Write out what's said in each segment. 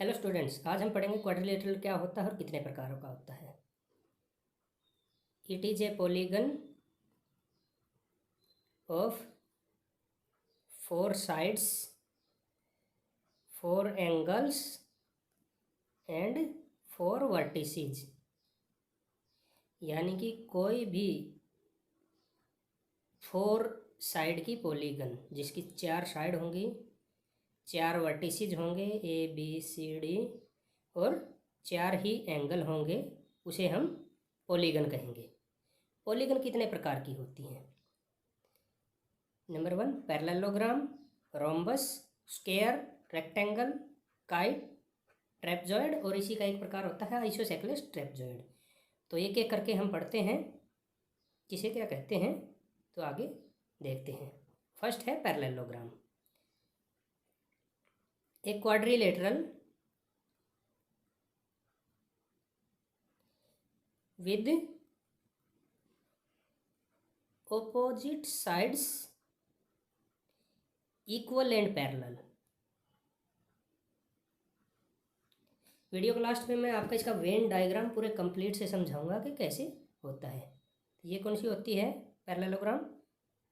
Hello students, आज हम पढ़ेंगे क्वाड्रिलेटरल क्या होता है और कितने प्रकारों का होता है। It is a polygon of 4 sides, 4 angles and 4 vertices. यानी कि कोई भी 4 साइड की पॉलीगन जिसकी 4 साइड होंगी, 4 वर्टिसेस होंगे ABCD और 4 ही एंगल होंगे, उसे हम पॉलीगन कहेंगे। पॉलीगन कितने प्रकार की होती हैं? Number 1 parallelogram, rhombus, square, rectangle, kite, trapezoid और इसी का एक प्रकार होता है आइसोसेलेस ट्रेपजॉइड। तो एक एक करके हम पढ़ते हैं किसे क्या कहते हैं, तो आगे देखते हैं। फर्स्ट है पैरेललोग्राम। एक quadrilateral with opposite sides equal and parallel। Video के लास्ट में मैं आपका इसका वेन डायग्राम पूरे कंप्लीट से समझाऊंगा कि कैसे होता है। ये कौन सी होती है पैरेललोग्राम?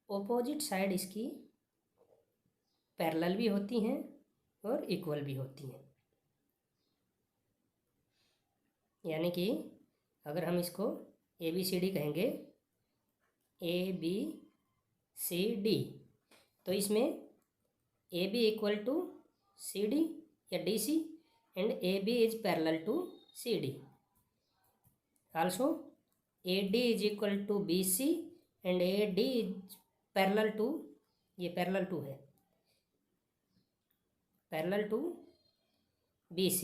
ऑपोजिट साइड इसकी पैरेलल भी होती हैं और इक्वल भी होती हैं। यानी कि अगर हम इसको ABCD कहेंगे, ABCD, तो इसमें AB इक्वल टू CD या DC and AB is parallel to CD. Also AD is equal to BC and AD is parallel to, ये parallel to है, parallel to BC।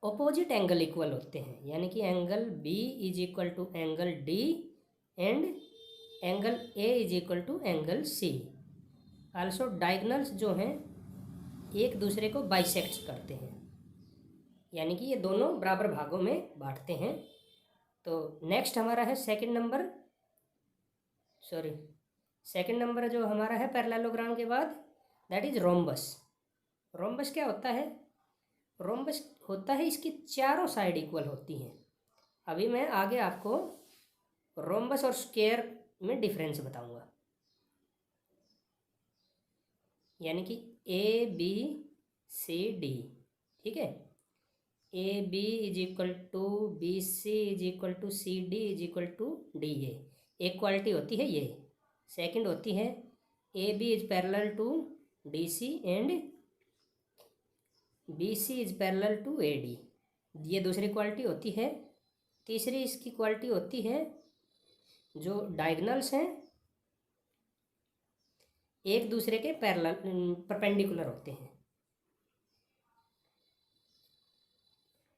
Opposite angle equal होते हैं, यानी कि angle B is equal to angle D and angle A is equal to angle C। Also diagonals जो हैं एक दूसरे को बाइसेक्ट करते हैं, यानी कि ये दोनों बराबर भागों में बांटते हैं। तो नेक्स्ट हमारा है सेकंड नंबर जो हमारा है पैरेललोग्राम के बाद, दैट इज रोम्बस। रोम्बस क्या होता है? रोम्बस होता है इसकी चारों साइड इक्वल होती हैं। अभी मैं आगे आपको रोम्बस और स्क्वायर में डिफरेंस बताऊंगा। यानी कि ABCD, ठीक है, AB is equal to BC is equal to CD is equal to DA। एक क्वालिटी होती है ये। सेकंड होती है AB is parallel to DC and BC is parallel to AD, ये दूसरी क्वालिटी होती है। तीसरी इसकी क्वालिटी होती है जो डायगनल्स हैं एक दूसरे के पैरेलल परपेंडिकुलर होते हैं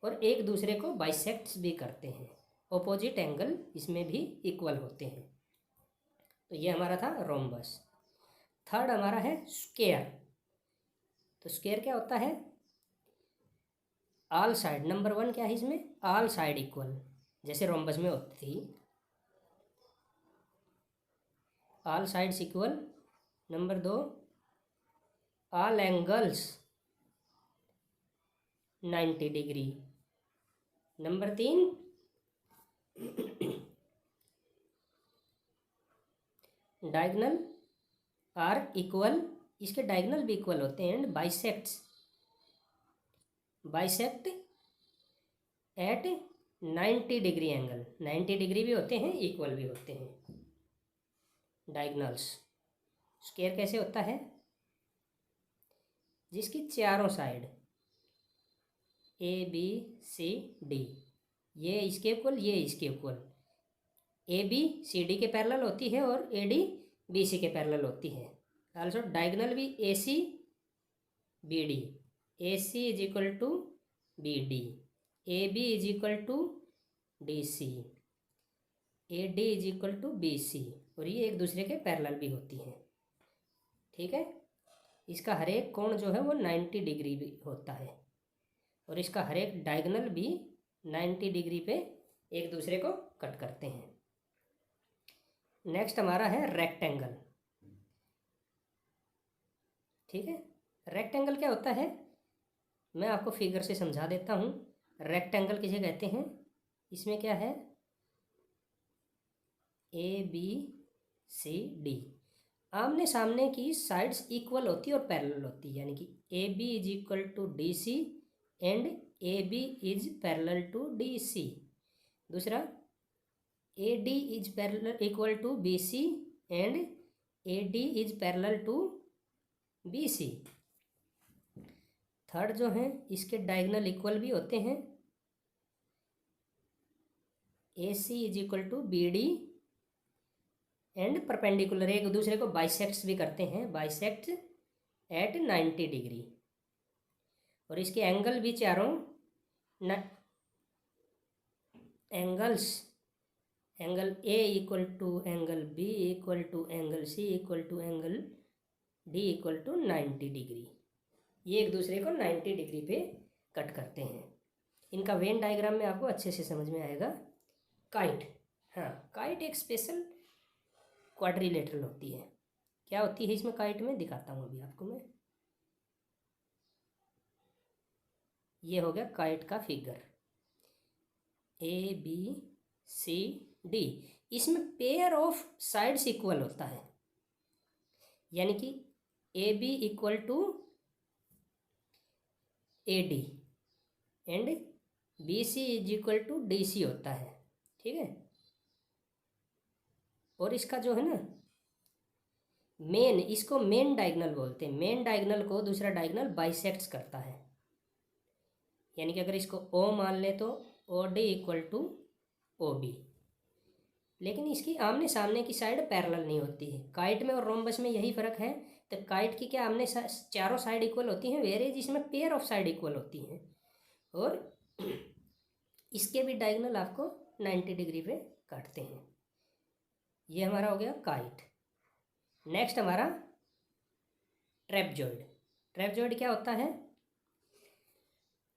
और एक दूसरे को बाइसेक्ट्स भी करते हैं। ऑपोजिट एंगल इसमें भी इक्वल होते हैं। तो ये हमारा था रोम्बस। थर्ड हमारा है स्क्वायर। तो स्क्वायर क्या होता है? ऑल साइड, नंबर 1 क्या है इसमें? ऑल साइड इक्वल, जैसे रोम्बस में होती थी all sides equal. Number 2 all angles 90 degree. Number 3 diagonal are equal, इसके डायगनल भी इक्वल होते हैं and bisect at 90 degree angle. 90 degree भी होते हैं, इक्वल भी होते हैं डायगनल्स। स्क्वायर कैसे होता है? जिसकी चारों साइड ABCD, ये इसके इक्वल, ये इसके इक्वल, AB CD के पैरेलल होती है और AD BC के पैरेलल होती है। आल्सो डायगनल भी AC BD, AC is equal to BD, AB is equal to DC, AD is equal to BC, और ये एक दूसरे के पैरेलल भी होती हैं। ठीक है, इसका हर एक कोण जो है वो 90 डिग्री भी होता है और इसका हर एक डायगनल भी 90 डिग्री पे एक दूसरे को कट करते हैं। नेक्स्ट हमारा है रेक्टेंगल। ठीक है, रेक्टेंगल क्या होता है? मैं आपको फिगर से समझा देता हूँ। रेक्टेंगल किसे कहते हैं? इसमें क्या है, ए बी सी डी, आमने सामने की साइड्स इक्वल होती है और पैरेलल होती है, यानी कि A B is equal to D C and A B is parallel to D C. दूसरा, A D is parallel equal to B C and A D is parallel to B C. Third जो है, इसके diagonal equal भी होते हैं, A C is equal to B D and perpendicular, एक दूसरे को बाइसेक्ट्स भी करते हैं, बाइसेक्ट एट 90 डिग्री। और इसके एंगल भी चारों angles, angle A equal to angle B equal to angle C equal to angle D equal to 90 degree, ये एक दूसरे को 90 डिग्री पे कट करते हैं। इनका वेन डायग्राम में आपको अच्छे से समझ में आएगा। काइट, हाँ, काइट एक स्पेशल क्वाड्रिलेटरल होती है। क्या होती है इसमें काइट में, दिखाता हूँ अभी आपको मैं। ये हो गया काइट का figure, A B C D. इसमें पेयर ऑफ साइड्स इक्वल होता है, यानी कि A B equal to A D and B C is equal to D C होता है, ठीक है। और इसका जो है ना मेन, इसको मेन डायगोनल बोलते हैं। मेन डायगोनल को दूसरा डायगोनल बाइसेक्ट्स करता है, यानी कि अगर इसको ओ मान ले तो O D equal to O B, लेकिन इसकी आमने सामने की साइड पैरेलल नहीं होती है। काइट में और रोम्बस में यही फर्क है। तो काइट की क्या आमने चारों साइड इक्वल होती हैं, वेरेज इसमें पेयर ऑफ साइड इक्वल होती हैं। और इसके भी डायगोनल आपको 90 डिग्री पे काटते हैं। ये हमारा हो गया काइट। नेक्स्ट हमारा ट्रेपजॉइड। ट्रेपजॉइड क्या होता है?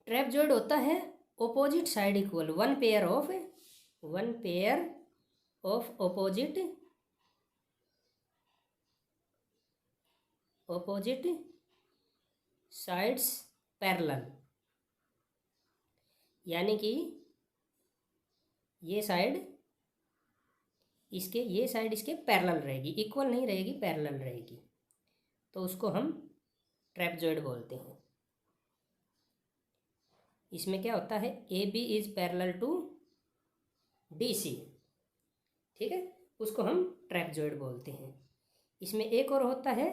ट्रेपजॉइड होता है opposite side equal, one pair of opposite sides parallel, यानी कि ये साइड इसके पैरेलल रहेगी, इक्वल नहीं रहेगी, पैरेलल रहेगी, तो उसको हम ट्रेपजॉइड बोलते हैं। इसमें क्या होता है, A B is parallel to D C, ठीक है, उसको हम ट्रेपजॉइड बोलते हैं। इसमें एक और होता है,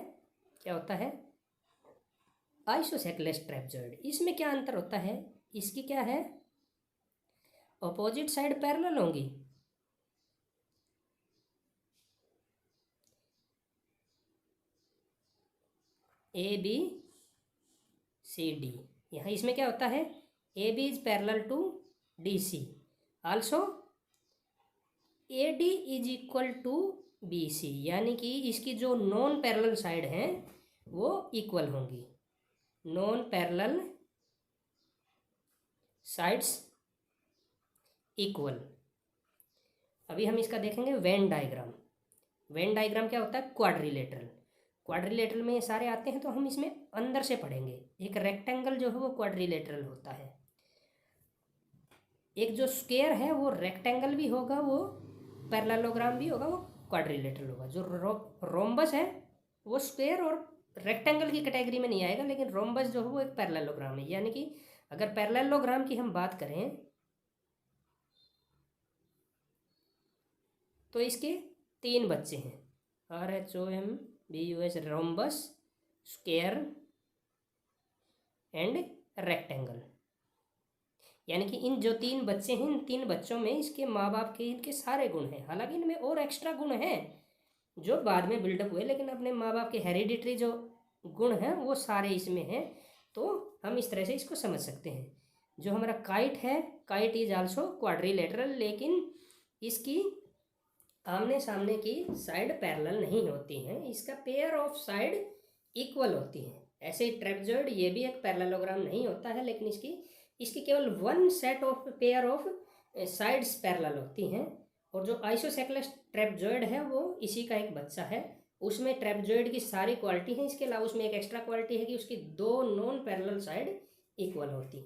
क्या होता है, आइसोसेलेस ट्रेपजॉइड। इसमें क्या अंतर होता है, इसकी क्या है, अपोजिट साइड पैरेलल होंगी, ए बी सी डी। यहाँ इसमें क्या होता है, A B is parallel to D C, also A D is equal to B C, यानी कि इसकी जो नॉन पैरेलल साइड हैं वो इक्वल होंगी, नॉन पैरेलल साइड्स इक्वल। अभी हम इसका देखेंगे वेन डायग्राम। वेन डायग्राम क्या होता है, क्वाड्रिलेटरल। क्वाड्रिलेटरल में ये सारे आते हैं, तो हम इसमें अंदर से पढ़ेंगे। एक रेक्टेंगल जो है वो क्वाड्रिलेटरल होता है, एक जो स्क्वायर है वो रेक्टेंगल भी होगा, वो पैरेललोग्राम भी होगा, वो क्वाड्रिलेटरल होगा। जो रोम्बस है वो स्क्वायर और रेक्टेंगल की कैटेगरी में नहीं आएगा, लेकिन रोम्बस जो है वो एक पैरेललोग्राम है। यानी कि अगर पैरेललोग्राम की हम बात करें तो इसके 3 बच्चे हैं, RHOMBUS, rhombus, square and rectangle. यानी कि इन जो 3 बच्चे हैं, इन 3 बच्चों में इसके माँ बाप के इनके सारे गुण हैं। हालांकि इनमें और एक्स्ट्रा गुण हैं जो बाद में बिल्डअप हुए, लेकिन अपने माँ बाप के हेरिडिटरी जो गुण हैं वो सारे इसमें हैं। तो हम इस तरह से इसको समझ सकते हैं। जो हमारा काइट है, काइट इज आल्सो क्वाड्रिलेटरल, लेकिन इसकी आमने सामने की साइड पैरेलल नहीं होती हैं, इसका पेयर ऑफ साइड इक्वल होती हैं। ऐसे ही ट्रेपजॉइड ये भी एक पैरेललोग्राम नहीं होता है, लेकिन इसकी केवल one set of pair of sides parallel होती हैं। और जो आइसोसेलेस ट्रेपजॉइड है वो इसी का एक बच्चा है। उसमें ट्रेपजॉइड की सारी क्वालिटी है, इसके अलावा उसमें एक एक्स्ट्रा क्वालिटी है कि उसकी 2 नॉन पैरेलल साइड इक्वल होती है।